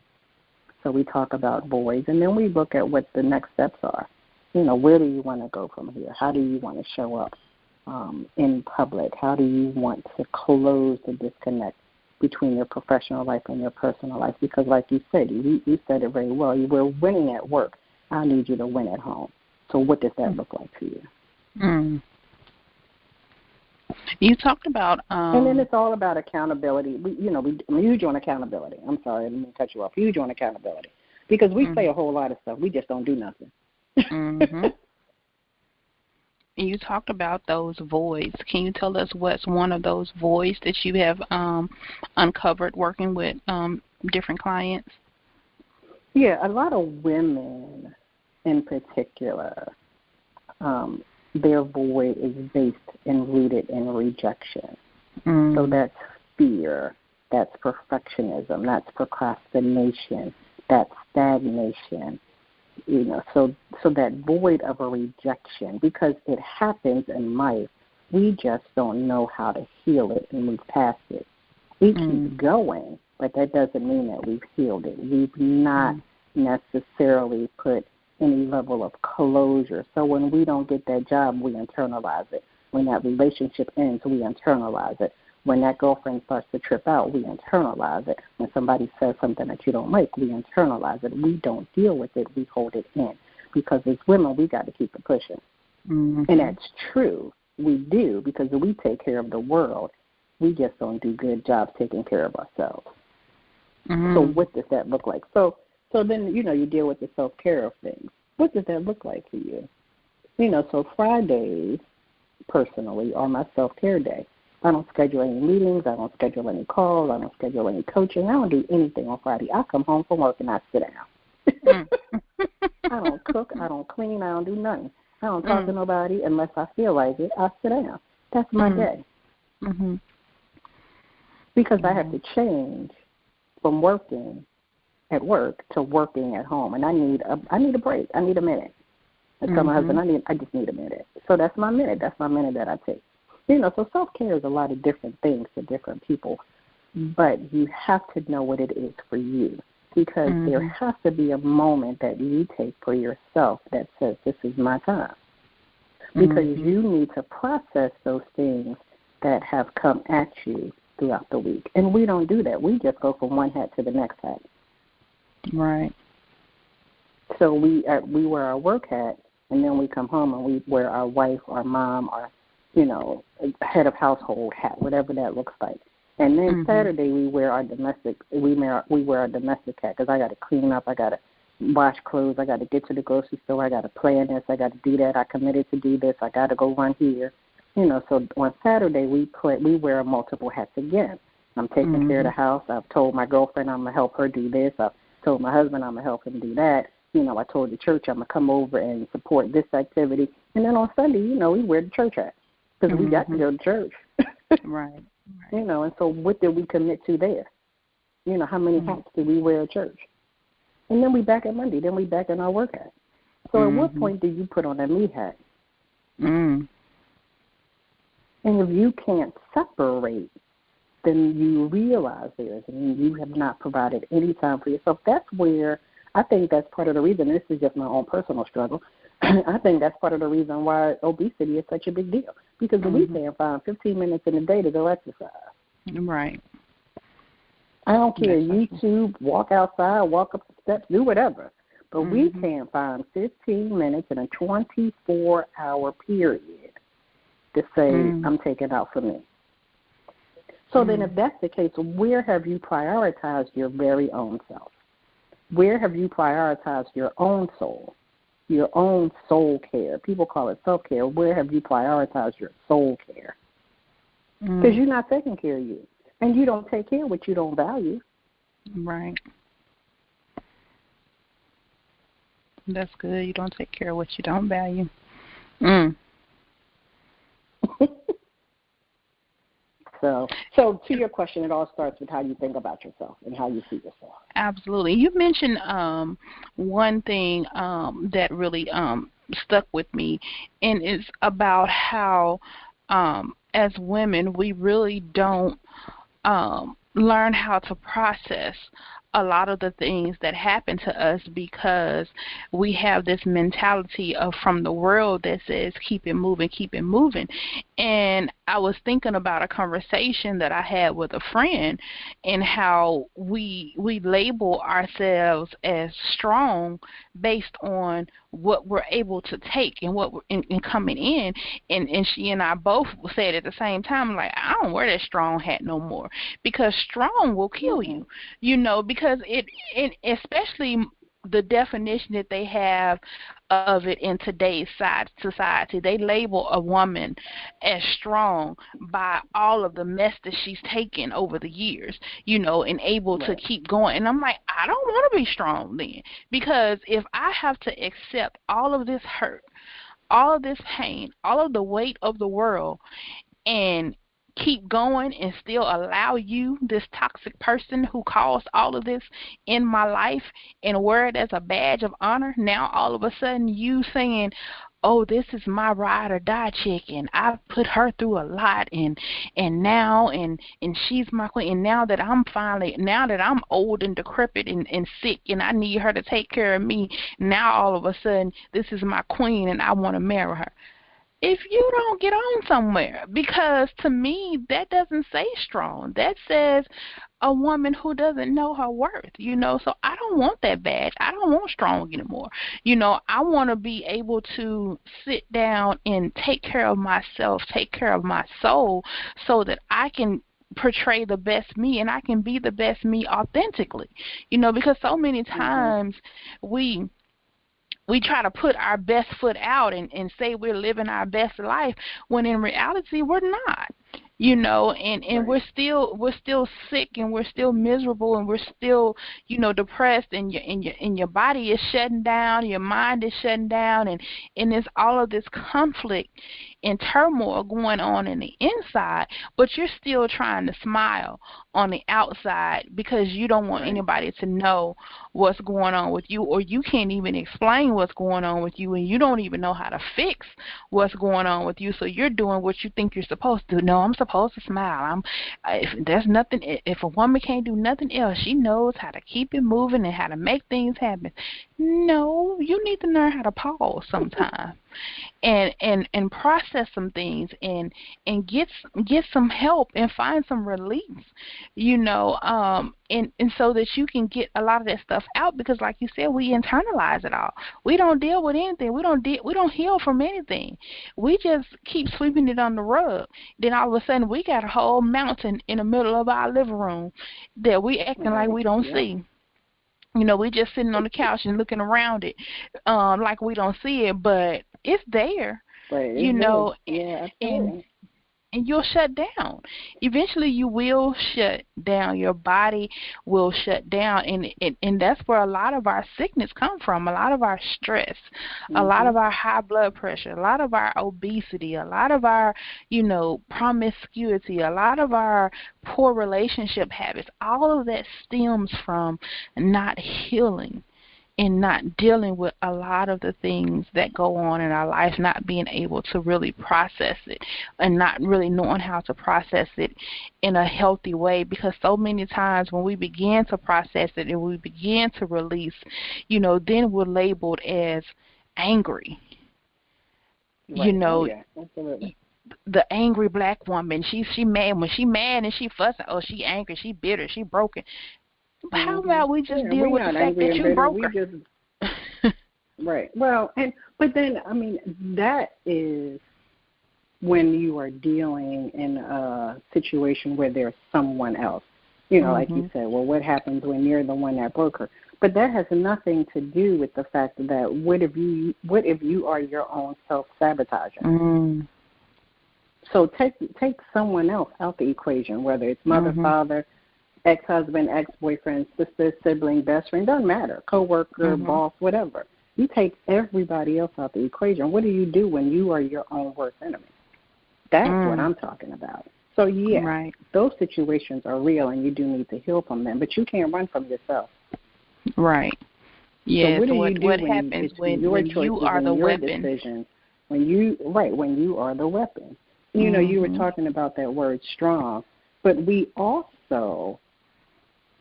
Speaker 2: So we talk about voids, and then we look at what the next steps are. Where do you want to go from here? How do you want to show up in public? How do you want to close the disconnect between your professional life and your personal life? Because like you said, you said it very well. You were winning at work. I need you to win at home. So what does that look like for you?
Speaker 1: You talked about...
Speaker 2: and then it's all about accountability. We huge on accountability. I'm sorry, I didn't mean to cut you off. Huge on accountability. Because we say a whole lot of stuff. We just don't do nothing.
Speaker 1: You talked about those voids. Can you tell us what's one of those voids that you have uncovered working with different clients?
Speaker 2: Yeah, a lot of women in particular, their void is based and rooted in rejection. So that's fear, that's perfectionism, that's procrastination, that's stagnation. So that void of a rejection, because it happens in life, we just don't know how to heal it and move past it. We keep going, but that doesn't mean that we've healed it. We've not necessarily put any level of closure. So when we don't get that job, we internalize it. When that relationship ends, we internalize it. When that girlfriend starts to trip out, we internalize it. When somebody says something that you don't like, we internalize it. We don't deal with it. We hold it in. Because as women, we got to keep it pushing. And that's true. We do, because we take care of the world. We just don't do good jobs taking care of ourselves. So what does that look like? So then, you deal with the self-care of things. What does that look like for you? So Fridays, personally, are my self-care day. I don't schedule any meetings. I don't schedule any calls. I don't schedule any coaching. I don't do anything on Friday. I come home from work and I sit down. I don't cook. I don't clean. I don't do nothing. I don't talk to nobody unless I feel like it. I sit down. That's my day. Because I have to change from working at work to working at home, and I need a break. I need a minute. I tell my husband I just need a minute. So that's my minute. That's my minute that I take. So self-care is a lot of different things for different people, but you have to know what it is for you, because there has to be a moment that you take for yourself that says, this is my time, because you need to process those things that have come at you throughout the week. And we don't do that. We just go from one hat to the next hat.
Speaker 1: Right.
Speaker 2: So we wear our work hat, and then we come home and we wear our wife, our mom, our head of household hat, whatever that looks like. And then Saturday we wear our domestic hat, because I got to clean up, I got to wash clothes, I got to get to the grocery store, I got to plan this, I got to do that, I committed to do this, I got to go run here. So on Saturday we wear multiple hats again. I'm taking care of the house. I've told my girlfriend I'm going to help her do this. I've told my husband I'm going to help him do that. I told the church I'm going to come over and support this activity. And then on Sunday, we wear the church hat because we got to go to church.
Speaker 1: Right.
Speaker 2: And so what did we commit to there? How many hats did we wear at church? And then we back at Monday. Then we back in our work hat. So at what point do you put on a me hat? And if you can't separate, then you realize and you have not provided any time for yourself. That's where I think that's part of the reason. This is just my own personal struggle. I think that's part of the reason why obesity is such a big deal, because we can't find 15 minutes in a day to go exercise.
Speaker 1: Right.
Speaker 2: I don't care. YouTube, walk outside, walk up the steps, do whatever. But we can't find 15 minutes in a 24-hour period to say, I'm taking out for me. So then if that's the case, where have you prioritized your very own self? Where have you prioritized your own soul, your own soul care? People call it self-care. Where have you prioritized your soul care? Because you're not taking care of you. And you don't take care of what you don't value.
Speaker 1: Right. That's good. You don't take care of what you don't value.
Speaker 2: So to your question, it all starts with how you think about yourself and how you see yourself.
Speaker 1: Absolutely. You mentioned one thing that really stuck with me, and it's about how as women we really don't learn how to process a lot of the things that happen to us because we have this mentality of from the world that says keep it moving, keep it moving. And I was thinking about a conversation that I had with a friend and how we label ourselves as strong based on what we're able to take and what we're in coming in. And she and I both said at the same time, like, I don't wear that strong hat no more because strong will kill you, because it especially the definition that they have of it in today's society. They label a woman as strong by all of the mess that she's taken over the years, and able to keep going. And I'm like, I don't want to be strong then, because if I have to accept all of this hurt, all of this pain, all of the weight of the world, and keep going and still allow you, this toxic person who caused all of this in my life, and wear it as a badge of honor, now all of a sudden you saying, oh, this is my ride or die chick, and I've put her through a lot, and now and she's my queen, and now that I'm old and decrepit and sick and I need her to take care of me, now all of a sudden this is my queen and I want to marry her. If you don't get on somewhere, because to me that doesn't say strong. That says a woman who doesn't know her worth, So I don't want that badge. I don't want strong anymore. I want to be able to sit down and take care of myself, take care of my soul, so that I can portray the best me and I can be the best me authentically. Because so many times we try to put our best foot out and say we're living our best life when in reality we're not. And we're still sick and we're still miserable and we're still, depressed, and your body is shutting down, your mind is shutting down, and there's all of this conflict and turmoil going on in the inside, but you're still trying to smile on the outside because you don't want anybody to know what's going on with you, or you can't even explain what's going on with you, and you don't even know how to fix what's going on with you, so you're doing what you think you're supposed to. No, I'm supposed to smile. If a woman can't do nothing else, she knows how to keep it moving and how to make things happen. No, you need to learn how to pause sometimes and process some things and get some help and find some relief, and so that you can get a lot of that stuff out, because like you said, we internalize it all. We don't deal with anything. We don't heal from anything. We just keep sweeping it on the rug. Then all of a sudden we got a whole mountain in the middle of our living room that we acting like we don't see. We just sitting on the couch and looking around it like we don't see it, but it's there.
Speaker 2: Right. Yeah, absolutely.
Speaker 1: and you'll shut down. Eventually you will shut down. Your body will shut down, and that's where a lot of our sickness come from, a lot of our stress, a lot of our high blood pressure, a lot of our obesity, a lot of our, promiscuity, a lot of our poor relationship habits. All of that stems from not healing and not dealing with a lot of the things that go on in our life, not being able to really process it and not really knowing how to process it in a healthy way, because so many times when we begin to process it and we begin to release, then we're labeled as angry.
Speaker 2: Right. Yeah, absolutely.
Speaker 1: The angry black woman, she mad. When she mad and she fussing, oh, she angry, she bitter, she broken. How about we just deal with the fact that you broke her?
Speaker 2: Right. Well, but then, I mean, that is when you are dealing in a situation where there's someone else. Like you said, well, what happens when you're the one that broke her? But that has nothing to do with the fact that what if you are your own self-sabotaging? So take someone else out the equation, whether it's mother, father, ex-husband, ex-boyfriend, sister, sibling, best friend, doesn't matter, coworker, boss, whatever. You take everybody else out the equation. What do you do when you are your own worst enemy? That's what I'm talking about. So, yeah, those situations are real, and you do need to heal from them, but you can't run from yourself.
Speaker 1: Right. Yeah.
Speaker 2: So
Speaker 1: what happens when you are the weapon?
Speaker 2: Decisions, when you are the weapon. You were talking about that word strong, but we also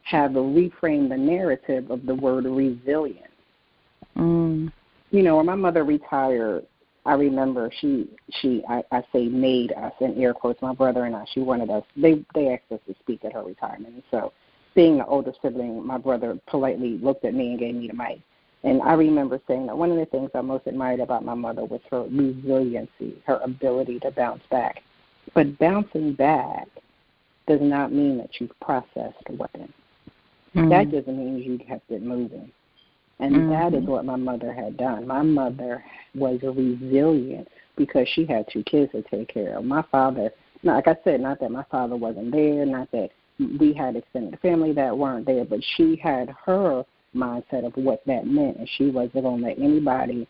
Speaker 2: have to reframe the narrative of the word resilient. When my mother retired, I remember I say made us, in air quotes, my brother and I, she wanted us, they asked us to speak at her retirement. And so being the older sibling, my brother politely looked at me and gave me the mic. And I remember saying that one of the things I most admired about my mother was her resiliency, her ability to bounce back. But bouncing back does not mean that you've processed a weapon. That just means you kept it moving. And that is what my mother had done. My mother was resilient because she had 2 kids to take care of. My father, like I said, not that my father wasn't there, not that we had extended family that weren't there, but she had her mindset of what that meant, and she wasn't going to let anybody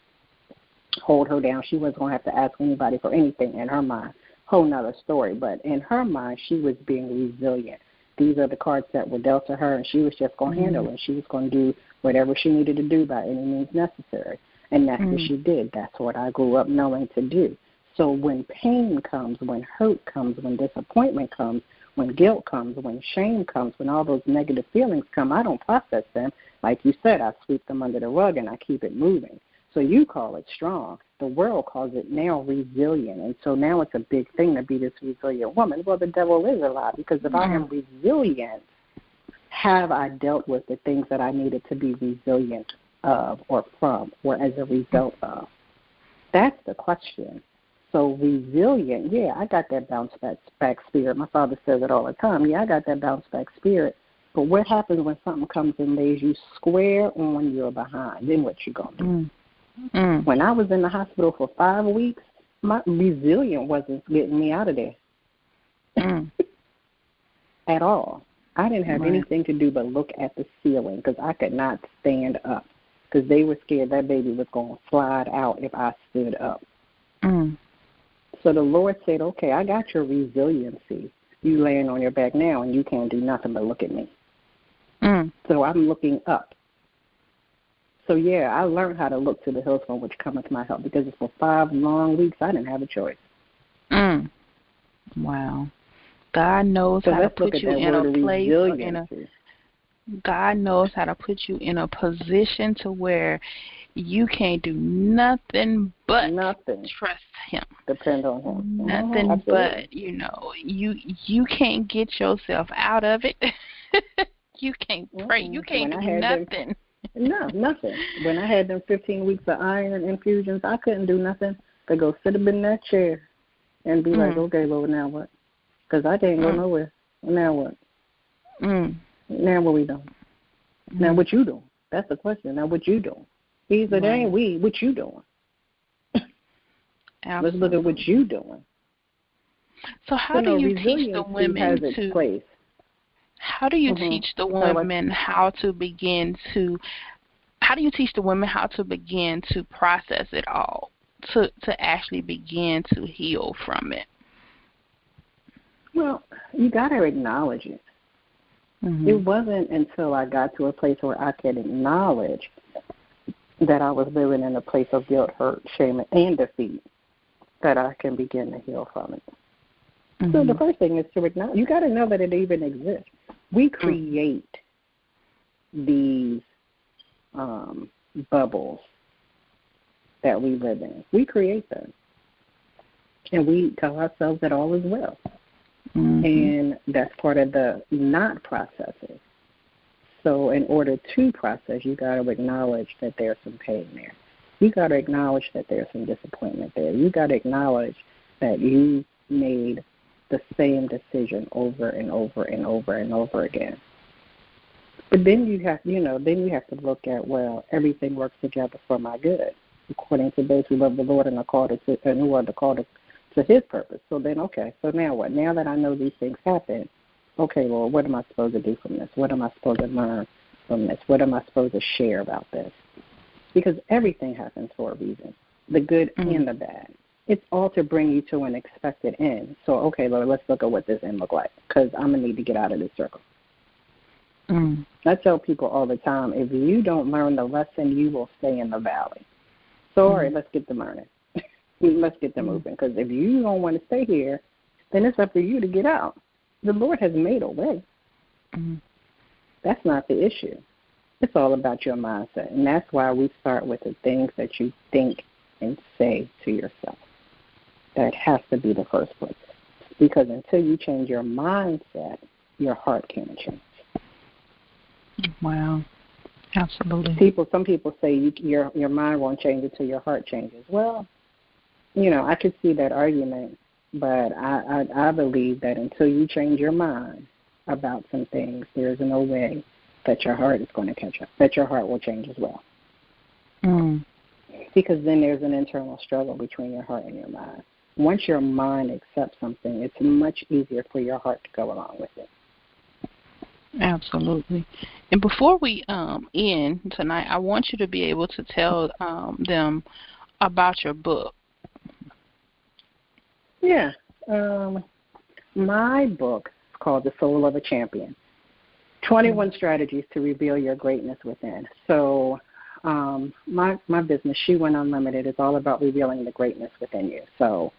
Speaker 2: hold her down. She wasn't going to have to ask anybody for anything in her mind. Whole nother story. But in her mind, she was being resilient. These are the cards that were dealt to her, and she was just going to handle it. She was going to do whatever she needed to do by any means necessary. And that's what she did. That's what I grew up knowing to do. So when pain comes, when hurt comes, when disappointment comes, when guilt comes, when shame comes, when all those negative feelings come, I don't process them. Like you said, I sweep them under the rug and I keep it moving. So you call it strong. The world calls it now resilient. And so now it's a big thing to be this resilient woman. Well, the devil is a lie, because if I am resilient, have I dealt with the things that I needed to be resilient of or from or as a result of? That's the question. So resilient, yeah, I got that bounce back spirit. My father says it all the time. Yeah, I got that bounce back spirit. But what happens when something comes and lays you square on your behind? Then what you going to do? When I was in the hospital for 5 weeks, my resilience wasn't getting me out of there at all. I didn't have anything to do but look at the ceiling because I could not stand up because they were scared that baby was going to slide out if I stood up. So the Lord said, okay, I got your resiliency. You laying on your back now and you can't do nothing but look at me. So I'm looking up. So, yeah, I learned how to look to the hills from which cometh my help, because for 5 long weeks I didn't have a choice.
Speaker 1: Wow. God knows how to put you in a place or God knows how to put you in a position to where you can't do nothing but trust him.
Speaker 2: Depend on him.
Speaker 1: Nothing but, you can't get yourself out of it. You can't pray. You can't do nothing.
Speaker 2: No, nothing. When I had them 15 weeks of iron infusions, I couldn't do nothing but go sit up in that chair and be like, okay, Lord, now what? Because I can't go nowhere. Now what? Now what we doing? Now what you doing? That's the question. Now what you doing? He said, ain't we. What you doing? Let's look at what you doing.
Speaker 1: So
Speaker 2: So
Speaker 1: how do
Speaker 2: no,
Speaker 1: you teach the
Speaker 2: resiliency has
Speaker 1: women
Speaker 2: its
Speaker 1: to?
Speaker 2: place.
Speaker 1: How do you
Speaker 2: Mm-hmm.
Speaker 1: teach the
Speaker 2: Sorry, what?
Speaker 1: women how to begin to? How do you teach the women how to begin to process it all, to actually begin to heal from it?
Speaker 2: Well, you got to acknowledge it.
Speaker 1: Mm-hmm.
Speaker 2: It wasn't until I got to a place where I could acknowledge that I was living in a place of guilt, hurt, shame, and defeat that I can begin to heal from it.
Speaker 1: Mm-hmm.
Speaker 2: So the first thing is to acknowledge. You got to know that it even exists. We create these bubbles that we live in. We create them, and we tell ourselves that all is well.
Speaker 1: Mm-hmm.
Speaker 2: And that's part of the not processing. So in order to process, you got to acknowledge that there's some pain there. You got to acknowledge that there's some disappointment there. You got to acknowledge that you made the same decision over and over and over and over again. But then you have, then you have to look at, well, everything works together for my good, according to those who love the Lord and are called and who are called to His purpose. So then, okay, so now what? Now that I know these things happen, okay, Lord, what am I supposed to do from this? What am I supposed to learn from this? What am I supposed to share about this? Because everything happens for a reason, the good and the bad. It's all to bring you to an expected end. So, okay, Lord, let's look at what this end look like, because I'm going to need to get out of this circle. I tell people all the time, if you don't learn the lesson, you will stay in the valley. So, all right, let's get to learning. Let's get to moving, because if you don't want to stay here, then it's up to you to get out. The Lord has made a way. That's not the issue. It's all about your mindset, and that's why we start with the things that you think and say to yourself. That has to be the first place, because until you change your mindset, your heart can't change.
Speaker 1: Wow, absolutely.
Speaker 2: Some people say your mind won't change until your heart changes. Well, I could see that argument, but I believe that until you change your mind about some things, there's no way that your heart is going to catch up, that your heart will change as well. Because then there's an internal struggle between your heart and your mind. Once your mind accepts something, it's much easier for your heart to go along with it.
Speaker 1: Absolutely. And before we end tonight, I want you to be able to tell them about your book.
Speaker 2: Yeah. My book is called The Soul of a Champion, 21 Strategies to Reveal Your Greatness Within. So my business, She Went Unlimited, is all about revealing the greatness within you. So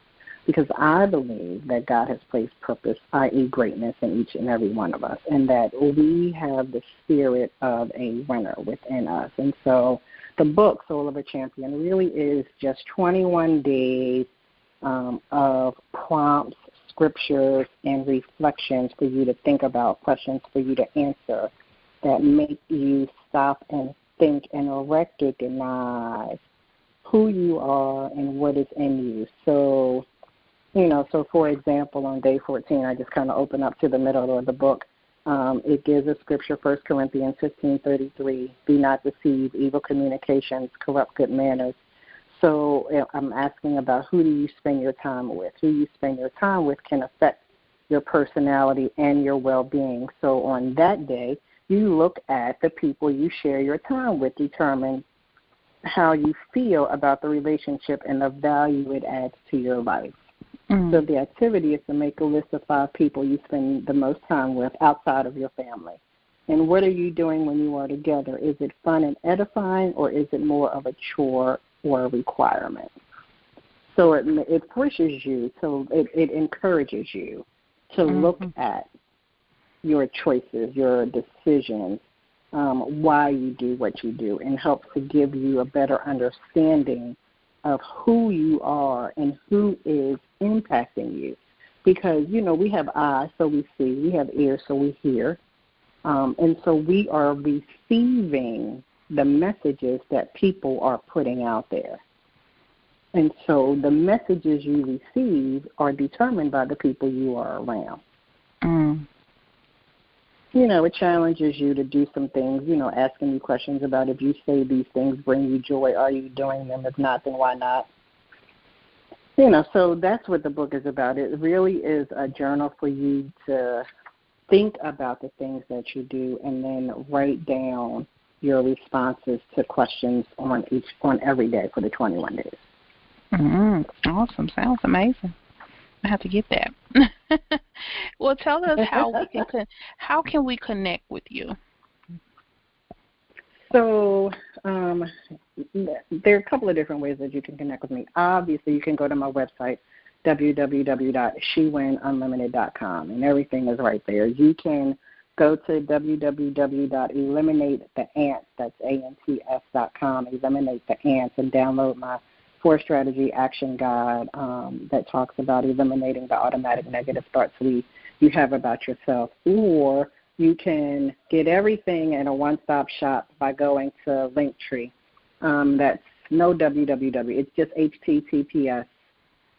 Speaker 2: because I believe that God has placed purpose, i.e. greatness, in each and every one of us, and that we have the spirit of a winner within us. And so the book, Soul of a Champion, really is just 21 days of prompts, scriptures, and reflections for you to think about, questions for you to answer that make you stop and think and recognize who you are and what is in you. So, so for example, on day 14, I just kind of open up to the middle of the book. It gives a scripture, 1 Corinthians 15:33, be not deceived, evil communications corrupt good manners. So I'm asking about who do you spend your time with. Who you spend your time with can affect your personality and your well-being. So on that day, you look at the people you share your time with, determine how you feel about the relationship and the value it adds to your life. So the activity is to make a list of 5 people you spend the most time with outside of your family. And what are you doing when you are together? Is it fun and edifying, or is it more of a chore or a requirement? So it pushes you, it encourages you to look at your choices, your decisions, why you do what you do, and helps to give you a better understanding of who you are and who is impacting you. Because, we have eyes, so we see. We have ears, so we hear. And so we are receiving the messages that people are putting out there. And so the messages you receive are determined by the people you are around. It challenges you to do some things, asking you questions about if you say these things bring you joy, are you doing them? If not, then why not? So that's what the book is about. It really is a journal for you to think about the things that you do and then write down your responses to questions on every day for the 21 days.
Speaker 1: Awesome. Sounds amazing. I have to get that. Well, tell us how can we connect with you?
Speaker 2: So there are a couple of different ways that you can connect with me. Obviously, you can go to my website, www.shewinunlimited.com, and everything is right there. You can go to www.eliminatetheants, that's ANTS.com, Eliminate the Ants, and download my 4-strategy action guide that talks about eliminating the automatic negative thoughts you have about yourself. Or you can get everything in a one-stop shop by going to Linktree. That's no www. It's just HTTPS.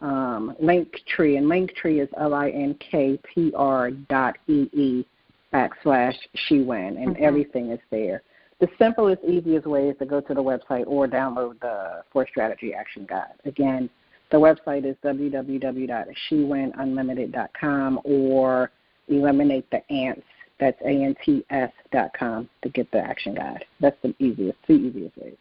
Speaker 2: Linktree, and Linktree is linkpr.ee/SheWin, and everything is there. The simplest, easiest way is to go to the website or download the 4-strategy action guide. Again, the website is www.shewinunlimited.com or Eliminate the Ants, that's ANTS.com, to get the action guide. That's the two easiest ways.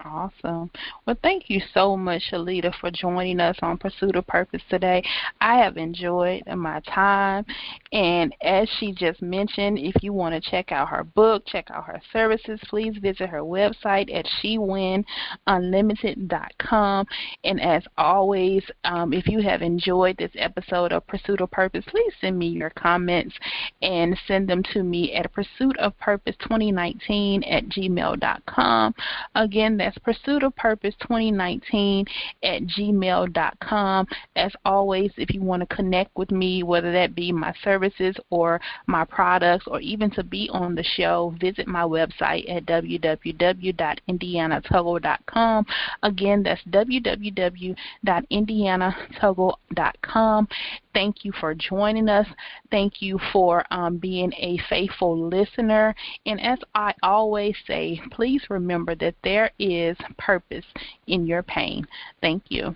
Speaker 1: Awesome. Well, thank you so much, Shelita, for joining us on Pursuit of Purpose today. I have enjoyed my time. And as she just mentioned, if you want to check out her book, check out her services, please visit her website at shewinunlimited.com. And as always, if you have enjoyed this episode of Pursuit of Purpose, please send me your comments and send them to me at pursuitofpurpose2019@gmail.com. Again, that's pursuitofpurpose2019@gmail.com. As always, if you want to connect with me, whether that be my services or my products or even to be on the show, visit my website at www.indianatuggle.com. Again, that's www.indianatuggle.com. Thank you for joining us. Thank you for being a faithful listener. And as I always say, please remember that there is purpose in your pain. Thank you.